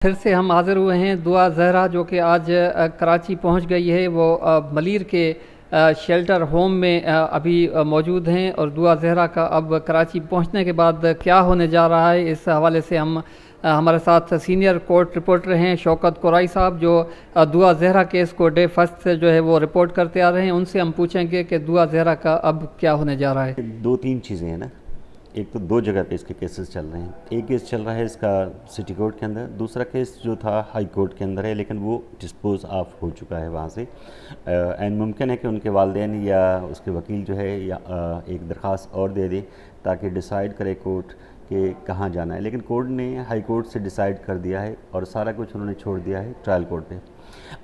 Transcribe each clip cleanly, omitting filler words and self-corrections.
پھر سے ہم حاضر ہوئے ہیں دعا زہرا جو کہ آج کراچی پہنچ گئی ہے. وہ ملیر کے شیلٹر ہوم میں ابھی موجود ہیں. اور دعا زہرا کا اب کراچی پہنچنے کے بعد کیا ہونے جا رہا ہے اس حوالے سے ہمارے ساتھ سینئر کورٹ رپورٹر ہیں شوکت قرائی صاحب جو دعا زہرا کیس کو ڈے فرسٹ سے جو ہے وہ رپورٹ کرتے آ رہے ہیں. ان سے ہم پوچھیں گے کہ دعا زہرا کا اب کیا ہونے جا رہا ہے. دو تین چیزیں ہیں نا. ایک تو دو جگہ پہ اس کے کیسز چل رہے ہیں. ایک کیس چل رہا ہے اس کا سٹی کورٹ کے اندر, دوسرا کیس جو تھا ہائی کورٹ کے اندر ہے, لیکن وہ ڈسپوز آف ہو چکا ہے وہاں سے. اینڈ ممکن ہے کہ ان کے والدین یا اس کے وکیل جو ہے یا ایک درخواست اور دے دیں تاکہ ڈیسائیڈ کرے کورٹ کہ کہاں جانا ہے. لیکن کورٹ نے ہائی کورٹ سے ڈیسائیڈ کر دیا ہے اور سارا کچھ انہوں نے چھوڑ دیا ہے ٹرائل کورٹ پہ.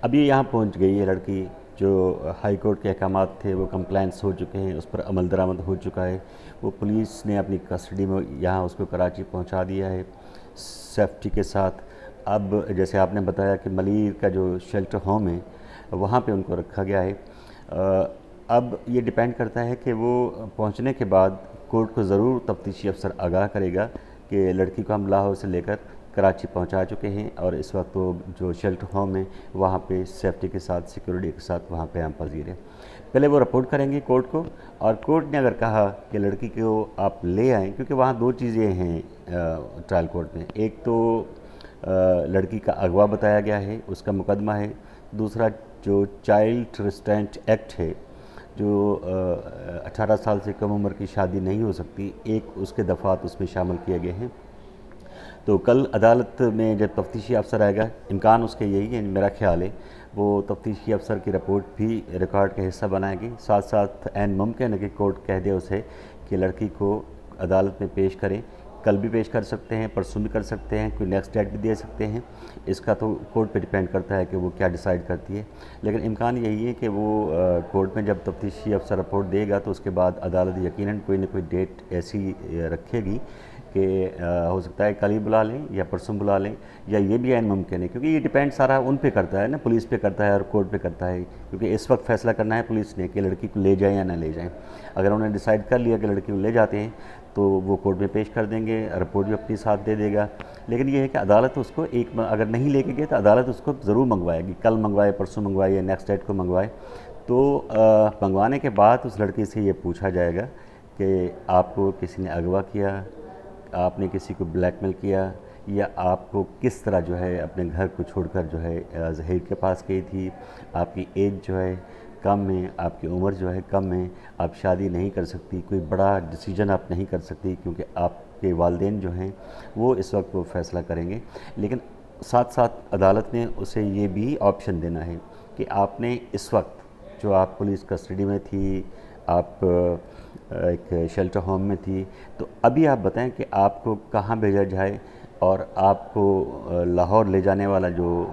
اب یہ یہاں پہنچ گئی ہے لڑکی. جو ہائی کورٹ کے احکامات تھے وہ کمپلائنس ہو چکے ہیں, اس پر عمل درآمد ہو چکا ہے. وہ پولیس نے اپنی کسٹڈی میں یہاں اس کو کراچی پہنچا دیا ہے سیفٹی کے ساتھ. اب جیسے آپ نے بتایا کہ ملیر کا جو شیلٹر ہوم ہے وہاں پہ ان کو رکھا گیا ہے. اب یہ ڈیپینڈ کرتا ہے کہ وہ پہنچنے کے بعد کورٹ کو ضرور تفتیشی افسر آگاہ کرے گا کہ لڑکی کو ہم لاہور سے لے کر کراچی پہنچا چکے ہیں اور اس وقت وہ جو شیلٹر ہوم ہے وہاں پہ سیفٹی کے ساتھ سیکورٹی کے ساتھ وہاں پہ ہم پذیر ہیں. پہلے وہ رپورٹ کریں گے کورٹ کو, اور کورٹ نے اگر کہا کہ لڑکی کو آپ لے آئیں, کیونکہ وہاں دو چیزیں ہیں ٹرائل کورٹ میں. ایک تو لڑکی کا اغوا بتایا گیا ہے, اس کا مقدمہ ہے. دوسرا جو چائلڈ ریسٹرینٹ ایکٹ ہے جو 18 سال سے کم عمر کی شادی نہیں ہو سکتی, ایک اس کے دفعات اس میں شامل کیے گئے ہیں. تو کل عدالت میں جب تفتیشی افسر آئے گا, امکان اس کے یہی ہے میرا خیال ہے, وہ تفتیشی افسر کی رپورٹ بھی ریکارڈ کا حصہ بنائے گی. ساتھ ساتھ عین ممکن ہے کہ کورٹ کہہ دے اسے کہ لڑکی کو عدالت میں پیش کریں. کل بھی پیش کر سکتے ہیں, پرسوں بھی کر سکتے ہیں, کوئی نیکسٹ ڈیٹ بھی دے سکتے ہیں. اس کا تو کورٹ پہ ڈیپینڈ کرتا ہے کہ وہ کیا ڈیسائیڈ کرتی ہے. لیکن امکان یہی ہے کہ وہ کورٹ میں جب تفتیشی افسر رپورٹ دے گا تو اس کے بعد عدالت یقیناً کوئی نہ کوئی ڈیٹ ایسی رکھے گی کہ ہو سکتا ہے کل ہی بلا لیں یا پرسوں بلا لیں, یا یہ بھی عین ممکن ہے. کیونکہ یہ ڈیپینڈ سارا ان پہ کرتا ہے نا, پولیس پہ کرتا ہے اور کورٹ پہ کرتا ہے. کیونکہ اس وقت فیصلہ کرنا ہے پولیس نے کہ لڑکی کو لے جائیں یا نہ لے جائیں. اگر انہوں نے ڈیسائیڈ کر لیا کہ لڑکی کو لے جاتے ہیں تو وہ کورٹ میں پیش کر دیں گے, رپورٹ بھی اپنی ساتھ دے دے گا. لیکن یہ ہے کہ عدالت اس کو اگر نہیں لے کے گئے تو عدالت اس کو ضرور منگوائے گی, کل منگوائے, پرسوں منگوائے یا نیکسٹ ڈیٹ کو منگوائے. تو منگوانے کے بعد اس لڑکی سے یہ پوچھا جائے گا کہ آپ کو کسی نے اغوا کیا, آپ نے کسی کو بلیک میل کیا, یا آپ کو کس طرح جو ہے اپنے گھر کو چھوڑ کر جو ہے ظہیر کے پاس گئی تھی. آپ کی ایج جو ہے کم ہے, آپ کی عمر جو ہے کم ہے, آپ شادی نہیں کر سکتی, کوئی بڑا ڈیسیجن آپ نہیں کر سکتی کیونکہ آپ کے والدین جو ہیں وہ اس وقت وہ فیصلہ کریں گے. لیکن ساتھ ساتھ عدالت نے اسے یہ بھی آپشن دینا ہے کہ آپ نے اس وقت جو آپ پولیس کسٹڈی میں تھی, آپ ایک شیلٹر ہوم میں تھی, تو ابھی آپ بتائیں کہ آپ کو کہاں بھیجا جائے اور آپ کو لاہور لے جانے والا جو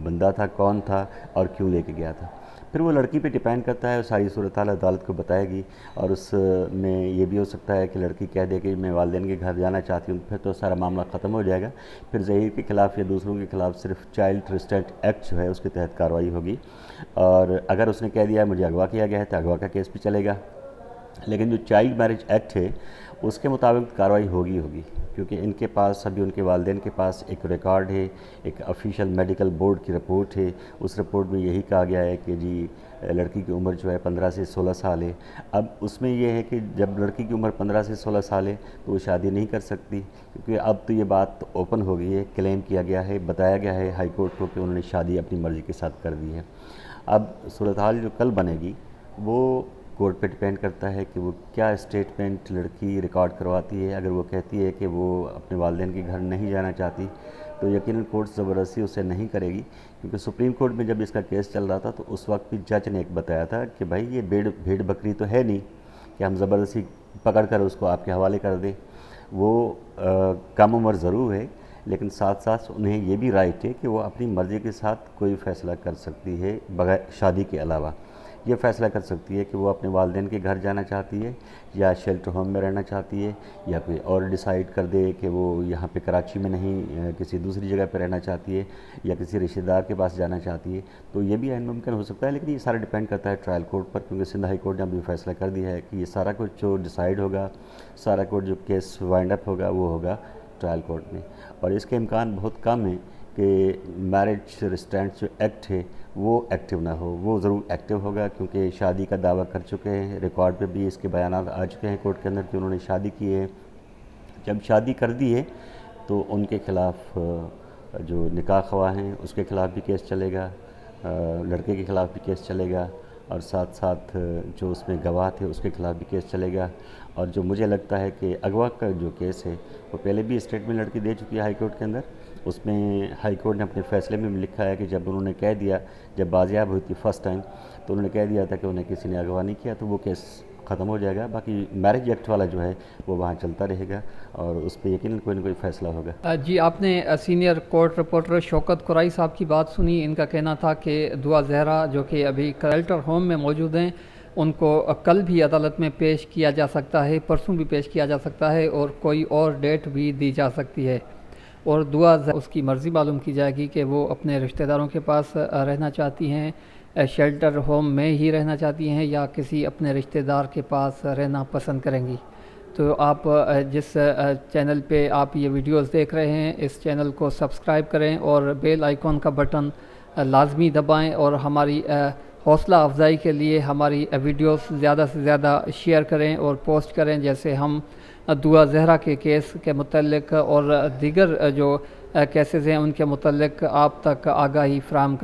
بندہ تھا کون تھا اور کیوں لے کے گیا تھا. پھر وہ لڑکی پہ ڈیپینڈ کرتا ہے, ساری صورتحال عدالت کو بتائے گی. اور اس میں یہ بھی ہو سکتا ہے کہ لڑکی کہہ دے کہ میں والدین کے گھر جانا چاہتی ہوں, پھر تو سارا معاملہ ختم ہو جائے گا. پھر ظہیر کے خلاف یا دوسروں کے خلاف صرف چائلڈ ریسٹرینٹ ایکٹ جو ہے اس کے تحت کارروائی ہوگی. اور اگر اس نے کہہ دیا مجھے اغوا کیا گیا ہے تو اغوا کا کیس بھی چلے گا. لیکن جو چائلڈ میرج ایکٹ ہے اس کے مطابق کارروائی ہوگی, کیونکہ ان کے پاس ابھی ان کے والدین کے پاس ایک ریکارڈ ہے, ایک آفیشیل میڈیکل بورڈ کی رپورٹ ہے. اس رپورٹ میں یہی کہا گیا ہے کہ جی لڑکی کی عمر جو ہے 15 سے 16 سال ہے. اب اس میں یہ ہے کہ جب لڑکی کی عمر 15 سے 16 سال ہے تو وہ شادی نہیں کر سکتی, کیونکہ اب تو یہ بات اوپن ہو گئی ہے, کلیم کیا گیا ہے, بتایا گیا ہے ہائی کورٹ کو کہ انہوں نے شادی اپنی مرضی کے ساتھ کر دی ہے. اب صورتحال جو کل بنے گی وہ کورٹ پہ ڈیپینڈ کرتا ہے کہ وہ کیا اسٹیٹمنٹ لڑکی ریکارڈ کرواتی ہے. اگر وہ کہتی ہے کہ وہ اپنے والدین کے گھر نہیں جانا چاہتی تو یقیناً کورٹ زبردستی اسے نہیں کرے گی. کیونکہ سپریم کورٹ میں جب اس کا کیس چل رہا تھا تو اس وقت بھی جج نے ایک بتایا تھا کہ بھائی یہ بھیڑ بکری تو ہے نہیں کہ ہم زبردستی پکڑ کر اس کو آپ کے حوالے کر دیں. وہ کم عمر ضرور ہے, لیکن ساتھ ساتھ انہیں یہ بھی رائٹ ہے کہ وہ اپنی مرضی کے ساتھ کوئی فیصلہ کر سکتی ہے بغیر شادی کے علاوہ. یہ فیصلہ کر سکتی ہے کہ وہ اپنے والدین کے گھر جانا چاہتی ہے یا شیلٹر ہوم میں رہنا چاہتی ہے, یا کوئی اور ڈیسائیڈ کر دے کہ وہ یہاں پہ کراچی میں نہیں کسی دوسری جگہ پہ رہنا چاہتی ہے یا کسی رشتہ دار کے پاس جانا چاہتی ہے. تو یہ بھی عین ممکن ہو سکتا ہے, لیکن یہ سارا ڈیپینڈ کرتا ہے ٹرائل کورٹ پر, کیونکہ سندھ ہائی کورٹ نے ابھی فیصلہ کر دیا ہے کہ یہ سارا کچھ جو ڈیسائیڈ ہوگا, سارا کچھ جو کیس وائنڈ اپ ہوگا وہ ہوگا ٹرائل کورٹ میں. اور اس کے امکان بہت کم ہیں کہ میرج ریسٹرینٹ جو ایکٹ ہے وہ ایکٹیو نہ ہو. وہ ضرور ایکٹیو ہوگا کیونکہ شادی کا دعویٰ کر چکے ہیں, ریکارڈ پہ بھی اس کے بیانات آ چکے ہیں کورٹ کے اندر کہ انہوں نے شادی کی ہے. جب شادی کر دی ہے تو ان کے خلاف جو نکاح خواہ ہیں اس کے خلاف بھی کیس چلے گا, لڑکے کے خلاف بھی کیس چلے گا, اور ساتھ ساتھ جو اس میں گواہ تھے اس کے خلاف بھی کیس چلے گا. اور جو مجھے لگتا ہے کہ اغوا کا جو کیس ہے وہ پہلے بھی اسٹیٹمنٹ لڑکی دے چکی ہے ہائی کورٹ کے اندر. اس میں ہائی کورٹ نے اپنے فیصلے میں لکھا ہے کہ جب انہوں نے کہہ دیا, جب بازیاب ہوئی تھی فرسٹ ٹائم, تو انہوں نے کہہ دیا تھا کہ انہیں کسی نے اغوا نہیں کیا, تو وہ کیس ختم ہو جائے گا. باقی میرج ایکٹ والا جو ہے وہ وہاں چلتا رہے گا اور اس پہ یقیناً کوئی نہ کوئی فیصلہ ہوگا. جی, آپ نے سینئر کورٹ رپورٹر شوکت قرائی صاحب کی بات سنی. ان کا کہنا تھا کہ دعا زہرا جو کہ ابھی شیلٹر ہوم میں موجود ہیں ان کو کل بھی عدالت میں پیش کیا جا سکتا ہے, پرسوں بھی پیش کیا جا سکتا ہے, اور کوئی اور ڈیٹ بھی دی جا سکتی ہے. اور دعا اس کی مرضی معلوم کی جائے گی کہ وہ اپنے رشتہ داروں کے پاس رہنا چاہتی ہیں, شیلٹر ہوم میں ہی رہنا چاہتی ہیں, یا کسی اپنے رشتہ دار کے پاس رہنا پسند کریں گی. تو آپ جس چینل پہ آپ یہ ویڈیوز دیکھ رہے ہیں اس چینل کو سبسکرائب کریں اور بیل آئیکن کا بٹن لازمی دبائیں, اور ہماری حوصلہ افزائی کے لیے ہماری ویڈیوز زیادہ سے زیادہ شیئر کریں اور پوسٹ کریں, جیسے ہم دعا زہرا کے کیس کے متعلق اور دیگر جو کیسز ہیں ان کے متعلق آپ تک آگاہی فراہم کرتے ہیں.